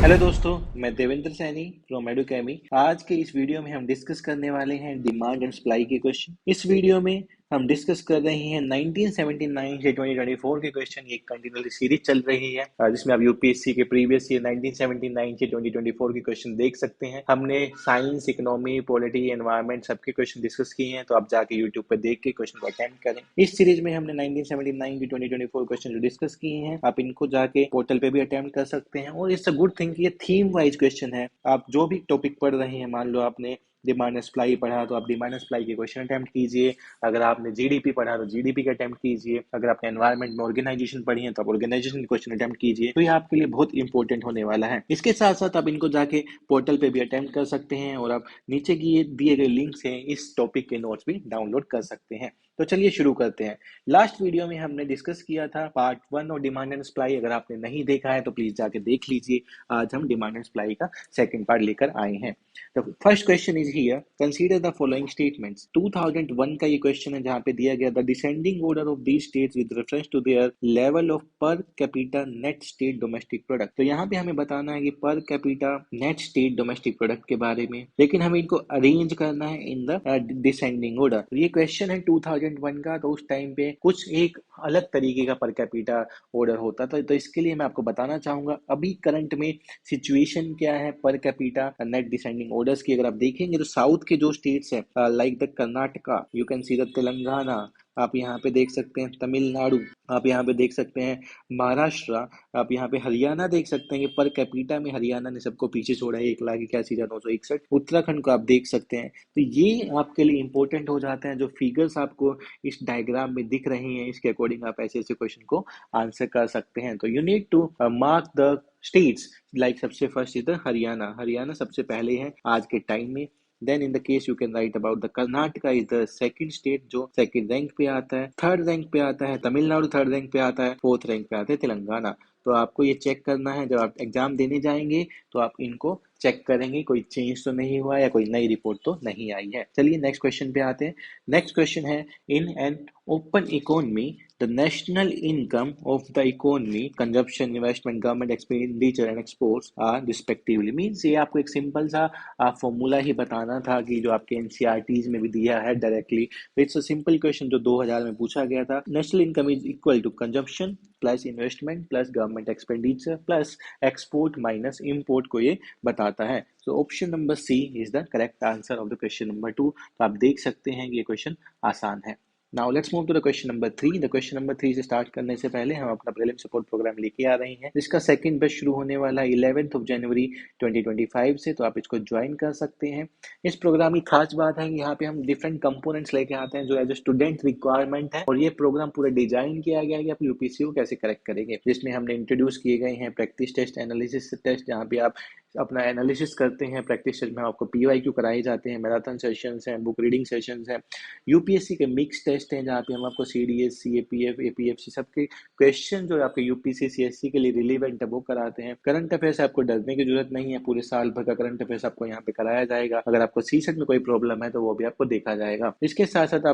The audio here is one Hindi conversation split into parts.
हेलो दोस्तों, मैं देवेंद्र सैनी फ्रॉम एडुकेमी। आज के इस वीडियो में हम डिस्कस करने वाले हैं डिमांड एंड सप्लाई के क्वेश्चन। इस वीडियो में हम डिस्कस कर रहे हैं 1979 से 2024 के क्वेश्चन। ये कंटिन्यूअसली सीरीज चल रही है जिसमें आप यूपीएससी के प्रीवियस ईयर 1979 से 2024 के क्वेश्चन देख सकते हैं। हमने साइंस, इकोनॉमी, पॉलिटी, एनवायरमेंट सबके क्वेश्चन डिस्कस किए हैं, तो आप जाके यूट्यूब पर देख के क्वेश्चन को अटेम्प्ट करें। इस सीरीज में हमने 1979 to 2024 क्वेश्चन जो डिस्कस किए हैं, आप इनको जाके पोर्टल पे भी अटेम्प्ट कर सकते हैं। और इट्स अ गुड थिंग कि ये थीम वाइज क्वेश्चन है। आप जो भी टॉपिक पढ़ रहे हैं, मान लो आपने डिमांड एंड सप्लाई पढ़ा तो आप डिमांड एंड सप्लाई के क्वेश्चन अटेम्प्ट कीजिए। अगर आपने जीडीपी पढ़ा तो जीडीपी का अटेम्प्ट कीजिए। अगर आपने एनवायरमेंट में ऑर्गेनाइजेशन पढ़ी है तो आप ऑर्गेनाइजेशन के क्वेश्चन अटेम्प्ट कीजिए। तो ये आपके लिए बहुत इंपॉर्टेंट होने वाला है। इसके साथ साथ आप इनको जाके पोर्टल पे भी अटेम्प्ट कर सकते हैं और आप नीचे की दिए गए लिंक से इस टॉपिक के नोट्स भी डाउनलोड कर सकते हैं। तो चलिए शुरू करते हैं। लास्ट वीडियो में हमने डिस्कस किया था पार्ट 1 और डिमांड एंड सप्लाई। अगर आपने नहीं देखा है तो प्लीज जाके देख लीजिए। आज हम डिमांड एंड सप्लाई का सेकंड पार्ट लेकर आए हैं। The first question is here. Consider the following statements. 2001 का ये क्वेश्चन है जहाँ पे दिया गया the descending order of these states with reference to their level of per capita net state domestic product. तो यहाँ पे हमें बताना है कि per capita net state domestic product के बारे में, लेकिन हमें इनको अरेंज करना है इन द डिसेंडिंग ऑर्डर। ये क्वेश्चन है 2001 का, तो उस टाइम पे कुछ एक अलग तरीके का पर कैपिटा ऑर्डर होता था। तो इसके लिए मैं आपको बताना चाहूंगा अभी करंट में सिचुएशन क्या है per capita net descending orders की। अगर आप देखेंगे तो साउथ के जो स्टेट्स हैं like the Karnataka, you can see the Telangana, आप यहाँ पे देख सकते हैं तमिलनाडु, आप यहाँ पे देख सकते हैं महाराष्ट्र, आप यहाँ पे हरियाणा देख सकते हैं कि पर कैपिटा में हरियाणा ने सबको पीछे छोड़ा है 1,81,961। उत्तराखंड को आप देख सकते हैं। तो ये आपके लिए इंपॉर्टेंट हो जाते हैं। जो फिगर्स आपको इस डायग्राम में दिख रही हैं, इसके अकॉर्डिंग आप ऐसे ऐसे क्वेश्चन को आंसर कर सकते हैं। तो you need to mark the states like सबसे first is the Haryana. Haryana सबसे पहले है आज के टाइम में। Then in the case you can write about the Karnataka is the second state जो second रैंक पे आता है। थर्ड रैंक पे आता है तमिलनाडु, थर्ड रैंक पे आता है। फोर्थ रैंक पे आता है तेलंगाना। तो आपको ये चेक करना है, जब आप एग्जाम देने जाएंगे तो आप इनको चेक करेंगे कोई चेंज तो नहीं हुआ या कोई नई रिपोर्ट तो नहीं आई है। चलिए नेक्स्ट क्वेश्चन पे आते हैं। नेक्स्ट क्वेश्चन है in an open economy the national income of the economy, consumption, investment, government expenditure and exports are respectively। Means ये आपको एक सिंपल सा फॉर्मूला ही बताना था कि जो आपके एनसीईआरटीज में भी दिया है directly. It's a simple question जो 2000 में पूछा गया था। National income is equal to consumption plus investment plus government expenditure plus export minus import को ये बताता है। तो option number C is the correct answer of the question number 2। तो आप देख सकते हैं कि ये क्वेश्चन आसान है। Now let's move to the question number 3। The question number 3 से स्टार्ट करने से पहले हम अपना प्रीलिम सपोर्ट प्रोग्राम लेके आ रहे हैं, जिसका सेकंड बैच शुरू होने वाला है 11 जनवरी 2025 से। तो आप इसको ज्वाइन कर सकते हैं। इस प्रोग्राम की खास बात है कि यहाँ पे हम डिफरेंट कंपोनेंट्स लेके आते हैं जो एज ए स्टूडेंट रिक्वायरमेंट है, और ये प्रोग्राम पूरा डिजाइन किया गया है कि आप यूपीएससी को कैसे करेक्ट करेंगे। जिसमें हमने इंट्रोड्यूस किए गए हैं प्रैक्टिस टेस्ट, एनालिसिस टेस्ट, जहाँ पे आप अपना एनालिसिस करते हैं। प्रैक्टिस टेस्ट में आपको पीवाईक्यू कराए जाते हैं, मैराथन सेशंस हैं, बुक रीडिंग सेशंस हैं। यूपीएससी के मिक्स टेस्ट हैं जहाँ पे हम आपको सीडीएस, सीएपीएफ, एपीएफसी सबके क्वेश्चन जो आपके यूपीएससी सीएससी के लिए रिलेवेंट है वो कराते हैं। करंट अफेयर्स आपको डरने की जरूरत नहीं है, पूरे साल भर का करंट अफेयर्स आपको यहाँ पे कराया जाएगा। अगर आपको सीसेट में कोई प्रॉब्लम है तो वो भी आपको देखा जाएगा। इसके साथ साथ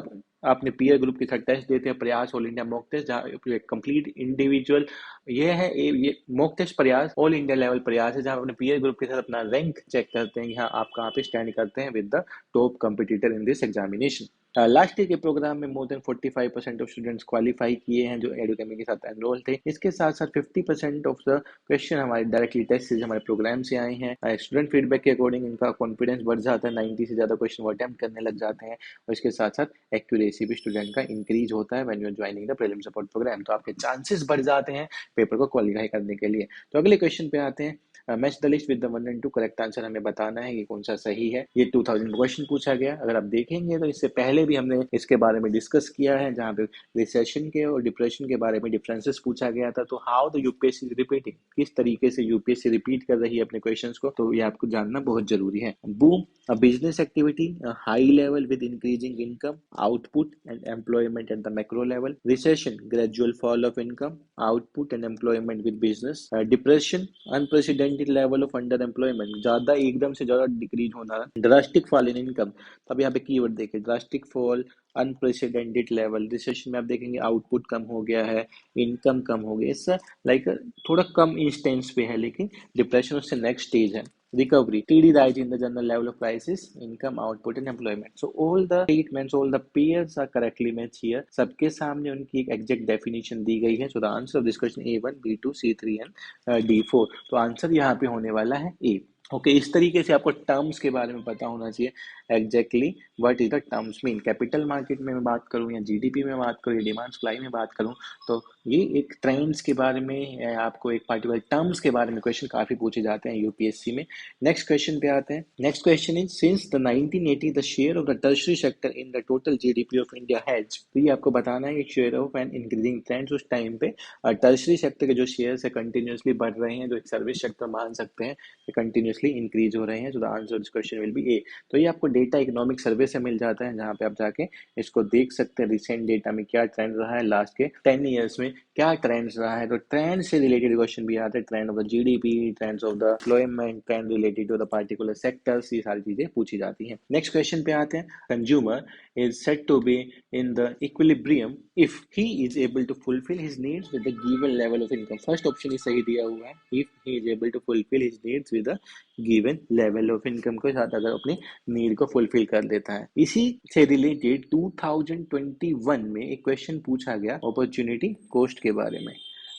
आपने पीयर ग्रुप के साथ टेस्ट देते हैं, प्रयास ऑल इंडिया मॉक टेस्ट, जहाँ कंप्लीट इंडिविजुअल ये है। ये मॉक टेस्ट प्रयास ऑल इंडिया लेवल प्रयास है, जहाँ अपने पीयर ग्रुप के साथ अपना रैंक चेक करते हैं कि हाँ आप कहाँ पे स्टैंड करते हैं with the top competitor in this examination. Last year के प्रोग्राम में more than 45% of students qualify किए हैं जो एडुकेमी के साथ एनरोल थे। इसके साथ साथ 50% ऑफ द क्वेश्चन हमारे डायरेक्टली टेस्ट से हमारे प्रोग्राम से आए हैं। स्टूडेंट फीडबैक के अकॉर्डिंग इनका कॉन्फिडेंस बढ़ जाता है, 90 से ज्यादा क्वेश्चन वो अटेम्प्ट करने लग जाते हैं। और इसके साथ साथ एक्यूरेसी भी स्टूडेंट का इंक्रीज होता है when you are joining the prelim support programme. तो आपके चांसेस बढ़ जाते हैं पेपर को क्वालिफाई करने के लिए। तो अगले क्वेश्चन पे आते हैं। Match the list with the 1 and 2। Correct answer हमें बताना है कि कौन सा सही है। ये 2000 क्वेश्चन पूछा गया। अगर आप देखेंगे तो इससे पहले भी हमने इसके बारे में डिस्कस किया है, जहाँ पे रिसेशन के और डिप्रेशन के बारे में डिफरेंसेस पूछा गया था। तो हाउ द यूपीएससी रिपीटिंग, किस तरीके से यूपीएससी रिपीट कर रही है अपने क्वेश्चंस को, तो ये आपको जानना बहुत जरूरी है। Boom, a business activity, a high level with increasing income, output and employment at the macro level. Recession, gradual fall of income, output and employment with business. Depression, unprecedented level of underemployment, ज्यादा एकदम से ज्यादा डिक्रीज होना। ड्रास्टिक फॉल इन इनकम, अब यहाँ पे कीवर्ड देखिए, drastic fall unprecedented level. Recession में आप देखेंगे आउटपुट कम हो गया है, इनकम कम हो गई, इससे लाइक थोड़ा कम इंस्टेंस पे है, लेकिन डिप्रेशन उससे नेक्स्ट स्टेज है। Recovery, TD rise in the general level of prices, income, output and employment. So all the statements, all the pairs are correctly matched here. सबके सामने उनकी एक exact definition दी गई है. So the answer of this question A1, B2, C3 and D4. तो आंसर यहाँ पे होने वाला है A. ओके इस तरीके से आपको टर्म्स के बारे में पता होना चाहिए exactly what is the terms mean. Capital market में मैं बात करूं या जीडीपी में बात करूं या डिमांड सप्लाई में बात करूं, तो ये एक ट्रेंड्स के बारे में आपको एक पार्टिकुलर टर्म्स के बारे में क्वेश्चन काफी पूछे जाते हैं यूपीएससी में। नेक्स्ट क्वेश्चन पे आते हैं। Next question is since the 1980 the share of the tertiary sector in the total GDP of India has. तो ये आपको बताना है share of an increasing trend. उस टाइम पे टर्शरी सेक्टर के जो शेयर है कंटिन्यूसली बढ़ रहे हैं, जो एक सर्विस सेक्टर मान सकते हैं कंटिन्यूसली इंक्रीज हो रहे हैं। So the answer this question will be A. तो ये आपको डेटा इकोनॉमिक सर्वे से मिल जाता है, जहाँ पे आप जाके इसको देख सकते हैं रिसेंट डेटा में क्या ट्रेंड रहा है, लास्ट के 10 ईयर्स में क्या ट्रेंड्स रहा है। तो ट्रेंड से रिलेटेड क्वेश्चन भी आते हैं, trend of the GDP, trends of the employment, trend related to the particular sectors, ये सारी चीजें पूछी जाती हैं। नेक्स्ट क्वेश्चन पे आते हैं। Consumer is said to be in the equilibrium if he is able to fulfill his needs with the given level of income. First option ही सही दिया हुआ है, if he is able to fulfill his needs with the given level of income के साथ अगर अपनी नीड को फुलफिल कर लेता है। इसी से रिलेटेड 2021 में एक क्वेश्चन पूछा गया अपॉर्चुनिटी कॉस्ट के बारे में।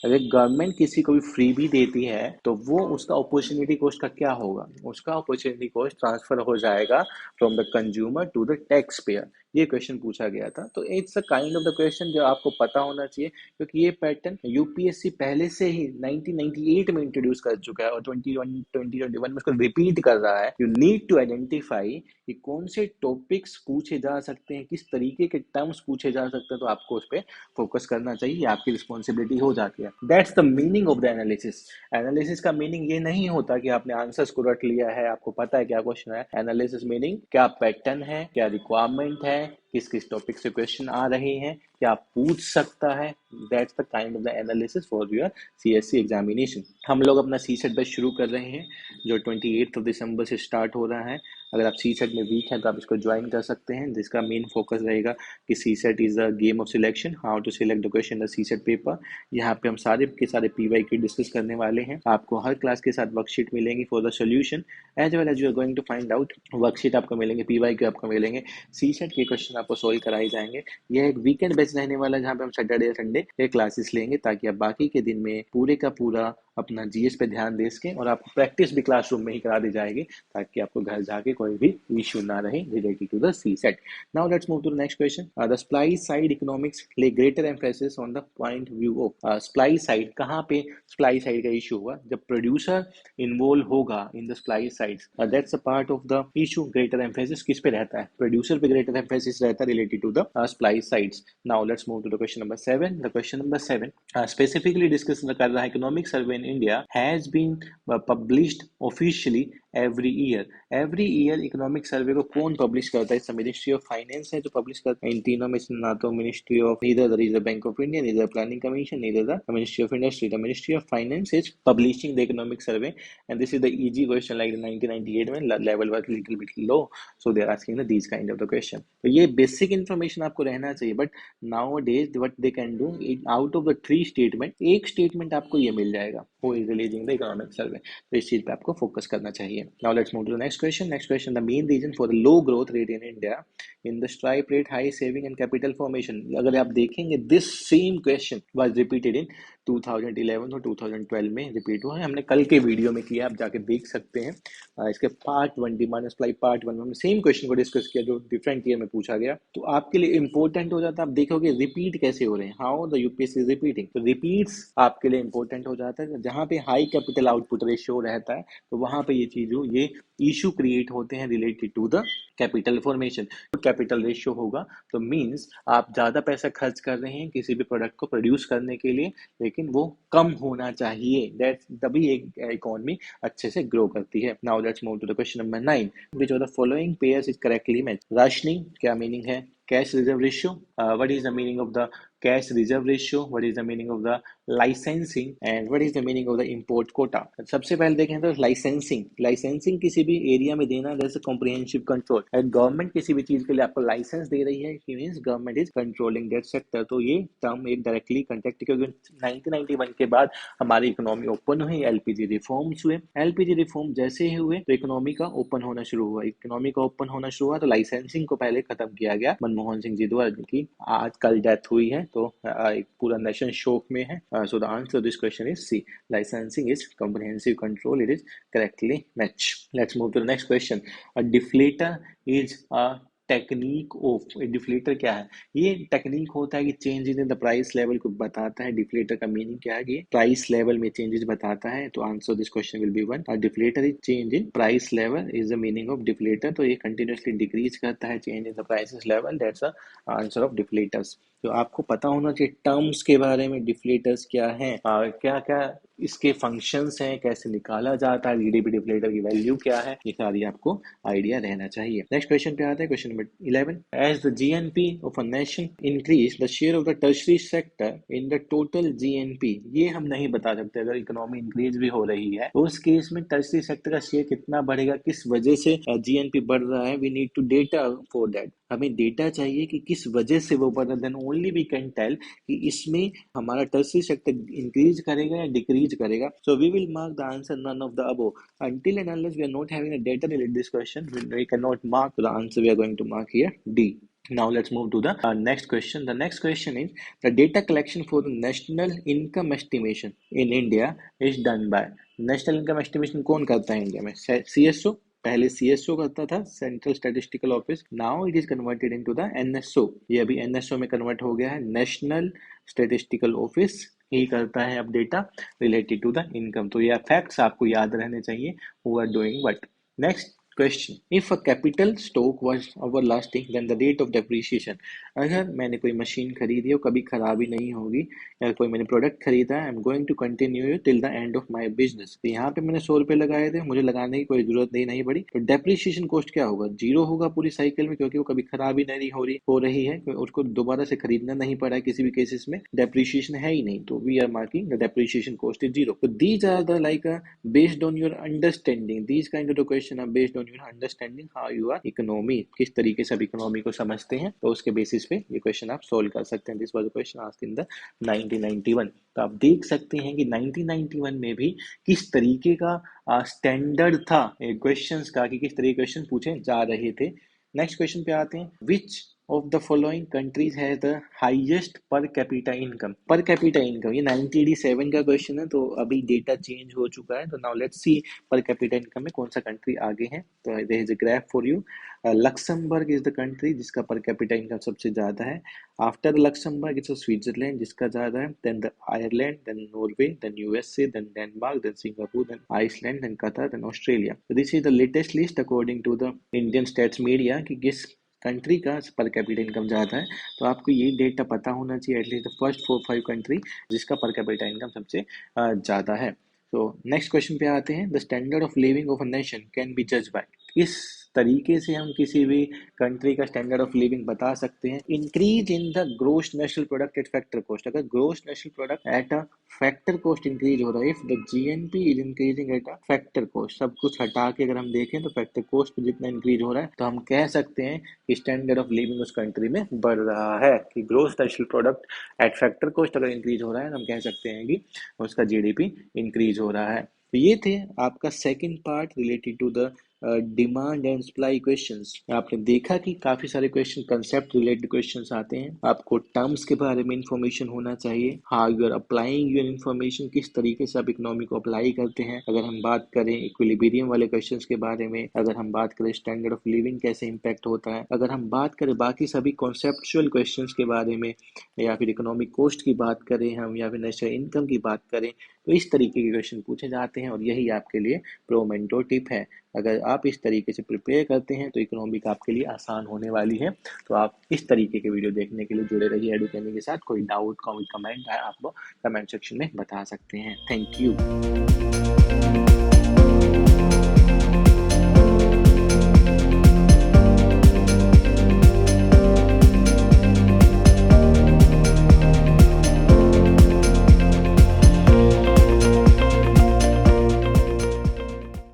अगर गवर्नमेंट किसी को भी फ्री भी देती है तो वो उसका अपॉर्चुनिटी कॉस्ट का क्या होगा, उसका अपॉर्चुनिटी कॉस्ट ट्रांसफर हो जाएगा from the consumer to the taxpayer. ये क्वेश्चन पूछा गया था। तो it's a kind of the question जो आपको पता होना चाहिए, क्योंकि ये पैटर्न यूपीएससी पहले से ही 1998 में इंट्रोड्यूस कर चुका है और 2021 में उसको रिपीट कर रहा है। यू नीड टू आइडेंटिफाई कि कौन से टॉपिक्स पूछे जा सकते हैं, किस तरीके के टर्म्स पूछे जा सकते हैं, तो आपको उस पर फोकस करना चाहिए, आपकी रिस्पॉन्सिबिलिटी हो जाती है। That's the meaning of the analysis. Analysis का मीनिंग ये नहीं होता कि आपने आंसर्स को रट लिया है, आपको पता है क्या क्वेश्चन है। एनालिसिस मीनिंग क्या पैटर्न है, क्या रिक्वायरमेंट है, किस किस टॉपिक से क्वेश्चन आ रहे हैं, क्या पूछ सकता है। That's the kind of the analysis for your CSC examination. हम लोग अपना सीसेट बैच शुरू कर रहे हैं जो 28 दिसंबर से स्टार्ट हो रहा है। अगर आप सीसेट में वीक हैं तो आप इसको ज्वाइन कर सकते हैं, जिसका मेन फोकस रहेगा कि CSAT is a game of selection, how to select the question the CSAT paper. यहाँ पे हम सारे के सारे पीवाईक्यू डिस्कस करने वाले हैं। आपको हर क्लास के साथ वर्कशीट मिलेंगी for the solution, as well as you are going to find out. Worksheet आपको मिलेंगे, पीवाईक्यू आपको मिलेंगे, सीसेट के क्वेश्चन आपको सोल्व कराए जाएंगे। यह एक वीकेंड बैच रहने वाला है जहाँ पे हम सैटरडे संडे के क्लासेस लेंगे, ताकि आप बाकी के दिन में पूरे का पूरा अपना जीएस पे ध्यान दे सकें, और आपको प्रैक्टिस भी क्लासरूम में ही करा दी जाएगी, ताकि आपको घर जाके कोई भी इश्यू ना रहे related to the CSAT. Now let's move to the next question. The supply side economics lay greater emphasis on the point view of supply side. कहाँ पे सप्लाई साइड का इशू हुआ, जब प्रोड्यूसर इन्वॉल्व होगा in the supply side, that's a part of the issue. Greater emphasis किस पे रहता है, प्रोड्यूसर पे ग्रेटर एम्फेसिस रहता है related to the supply sides. Now let's move to the question number 7। The question number 7 specifically discuss कर रहा है economic survey in India has been published officially every year. Every year economic survey को कौन पब्लिश करता है? मिनिस्ट्री ऑफ फाइनेंस है जो पब्लिश करता है। इन तीनों में से ना तो ministry of neither the Reserve Bank of India, neither planning commission, neither the ministry of industry. The ministry of finance is publishing the economic survey, and this is the easy question like 1998 में level was little bit low, so they are asking this kind of the question. तो ये बेसिक इन्फॉर्मेशन आपको रहना चाहिए, but now days what they can do, out of the 3 statement एक स्टेटमेंट आपको ये मिल जाएगा, who is releasing the economic survey. तो इस चीज पे आपको फोकस करना चाहिए। Now let's move to the next question. Next question, the main reason for the low growth rate in India in the stripe rate, high saving and capital formation. अगर आप देखेंगे this same question was repeated in 2011 और 2012 में रिपीट हुआ है। हमने कल के वीडियो में किया, आप जाके देख सकते हैं। इसके पार्ट 1 डिमांड सप्लाई पार्ट 1 में हमने सेम क्वेश्चन को डिस्कस किया जो डिफरेंट ईयर में पूछा गया। तो आपके लिए इंपॉर्टेंट हो जाता है, आप देखोगे रिपीट कैसे हो रहे हैं, how the UPSC is repeating. तो रिपीट्स आपके लिए इंपॉर्टेंट हो जाता है। जहाँ पे हाई कैपिटल आउटपुट रेशियो रहता है तो वहां पे ये इशू क्रिएट होते हैं related to the capital formation. Capital ratio होगा तो मींस आप ज्यादा पैसा खर्च कर रहे हैं किसी भी प्रोडक्ट को प्रोड्यूस करने के लिए, लेकिन वो कम होना चाहिए, दैट तभी एक इकोनॉमी अच्छे से ग्रो करती है। Now let's move to the question number 9, which of the following pairs is correctly match. Rationing क्या मीनिंग है, cash reserve ratio, what is the meaning of the cash reserve ratio, what is the meaning of the licensing and what is the meaning of the import quota. सबसे पहले देखें तो लाइसेंसिंग किसी भी एरिया में देना, जैसे कॉम्प्रिहेंसिव कंट्रोल। गवर्नमेंट किसी भी चीज के लिए आपको लाइसेंस दे रही है, means government is controlling that sector. तो ये टर्म एक डायरेक्टली कनेक्ट, क्योंकि 1991 के बाद हमारी इकोनॉमी ओपन हुई, एलपीजी रिफॉर्म्स हुए। एलपीजी रिफॉर्म जैसे ही हुए तो इकोनॉमी का ओपन होना शुरू हुआ। इकोनॉमी का ओपन होना शुरू हुआ तो लाइसेंसिंग को पहले खत्म किया गया मनमोहन सिंह जी द्वारा, जिनकी आज कल डेथ हुई है। तो एक पूरा नेशन शोक में है। So the answer this question is C, licensing is comprehensive control. It is correctly matched. Let's move to the next question. A deflator is a technique of, deflator क्या है? ये टेक्निक होता है कि changes in the price level को बताता है। डिफ्लेटर का मीनिंग क्या है? कि प्राइस लेवल में चेंजेस बताता है। तो answer this question will be 1। Deflator is change in price level is the meaning of deflator. तो ये कंटिन्यूसली डिक्रीज करता है, change in the prices level, that's the answer of deflators. तो आपको पता होना चाहिए टर्म्स के बारे में, डिफ्लेटर्स क्या हैं, क्या क्या इसके फंक्शंस हैं, कैसे निकाला जाता है, जीडीपी डिफ्लेटर की वैल्यू क्या है, ये सारी आपको आइडिया रहना चाहिए। नेक्स्ट क्वेश्चन पे आते हैं, question number 11। As the GNP of a nation increase, the share of the tertiary sector in the total GNP. ये हम नहीं बता सकते। अगर इकोनॉमी इंक्रीज भी हो रही है तो उस केस में टर्शरी सेक्टर का शेयर कितना बढ़ेगा, किस वजह से जीएनपी बढ़ रहा है, we need to data for that. हमें डेटा चाहिए कि किस वजह से वो बढ़ रहा है, then only we can tell कि इसमें हमारा टर्शरी सेक्टर इंक्रीज करेगा या डिक्रीज करेगा। So we will mark the answer none of the above. Until and unless we are not having a data related this question, we cannot mark the answer. We are going to mark here D. Now let's move to the next question. The next question is the data collection for the national income estimation in India is done by. National income estimation कौन करता है इंडिया में? CSO। पहले CSO करता था, central statistical office. Now it is converted into the NSO। ये अभी NSO में कन्वर्ट हो गया है, नेशनल स्टैटिस्टिकल ऑफिस ही करता है अब data related to the income. तो ये फैक्ट्स आपको याद रहने चाहिए, who are doing what. Next question, if a capital stock was everlasting then the rate of depreciation. अगर मैंने कोई मशीन खरीदी हो, कभी खराबी नहीं होगी, या कोई मैंने प्रोडक्ट खरीदा, I am going to continue till the end of my business. तो यहाँ पे मैंने 100 रुपए लगाए थे, मुझे लगाने की कोई जरूरत नहीं पड़ी, तो डेप्रिसिएशन कॉस्ट क्या होगा? 0 होगा पूरी साइकिल में, क्योंकि वो कभी खराबी नहीं हो रही है, उसको दोबारा से खरीदना नहीं पड़ा है, किसी भी केसेस में डेप्रिसिएशन है ही नहीं। तो we are marking the depreciation cost is 0। तो these are the like based on your understanding, these kind of the question are based on your understanding how you are economy, किस तरीके से आप इकोनॉमी को समझते हैं, तो उसके बेसिस पे ये क्वेश्चन आप सोल्व कर सकते हैं। This was the question asked in the 1991। तो आप देख सकते हैं कि 1991 में भी किस तरीके का स्टैंडर्ड था क्वेश्चंस का, कि किस तरीके क्वेश्चन पूछे जा रहे थे। नेक्स्ट क्वेश्चन पे आते हैं, which of the following countries has the highest per capita income. Per capita income ये 1987 का क्वेश्चन है, तो अभी डेटा चेंज हो चुका है। तो now let's see per capita income में कौन सा कंट्री आगे है। तो there is a graph for you. Luxembourg is the country जिसका पर कैपिटा इनकम सबसे ज्यादा है। आफ्टर लक्समबर्ग इट्स स्विट्जरलैंड जिसका ज्यादा है, then the Ireland, then Norway, then USA, then Denmark, then Singapore, then Iceland, then Qatar, then Australia. तो this is the latest list according to the Indian states media कि किस कंट्री का पर कैपिटा इनकम ज़्यादा है। तो आपको ये डेटा पता होना चाहिए, एटलीस्ट द फर्स्ट 4-5 कंट्री जिसका पर कैपिटा इनकम सबसे ज़्यादा है। तो नेक्स्ट क्वेश्चन पे आते हैं, the standard of living of a nation can be जज बाय। किस तरीके से हम किसी भी कंट्री का स्टैंडर्ड ऑफ लिविंग बता सकते हैं? Increase in the gross national product at factor cost. अगर gross national product at a factor cost increase हो रहा है, if the GNP is increasing at a factor cost, सब कुछ हटा के अगर हम देखें तो फैक्टर कॉस्ट पे जितना इंक्रीज हो रहा है, तो हम कह सकते हैं कि स्टैंडर्ड ऑफ लिविंग उस कंट्री में बढ़ रहा है। कि gross national product at factor cost अगर इंक्रीज हो रहा है, तो हम कह सकते हैं कि उसका जीडीपी इंक्रीज हो रहा है। तो ये थे आपका second part related to the demand and supply questions. आपने देखा कि काफी सारे क्वेश्चन कंसेप्ट रिलेटेड क्वेश्चंस आते हैं। आपको टर्म्स के बारे में इंफॉर्मेशन होना चाहिए, how you are applying your information, किस तरीके से आप इकोनॉमी को अप्लाई करते हैं। अगर हम बात करें इक्विलिब्रियम वाले क्वेश्चंस के बारे में, अगर हम बात करें स्टैंडर्ड ऑफ लिविंग कैसे इंपैक्ट होता है, अगर हम बात करें बाकी सभी कॉन्सेप्चुअल क्वेश्चंस के बारे में, या फिर इकोनॉमिक कॉस्ट की बात करें हम, या फिर नेशनल इनकम की बात करें, तो इस तरीके के क्वेश्चन पूछे जाते हैं। और यही आपके लिए प्रो मेंटोर टिप है। अगर आप इस तरीके से प्रिपेयर करते हैं तो इकोनॉमिक आपके लिए आसान होने वाली है। तो आप इस तरीके के वीडियो देखने के लिए जुड़े रहिए एडुकेमी के साथ। कोई डाउट कमेंट है, आप कमेंट सेक्शन में बता सकते हैं। Thank you.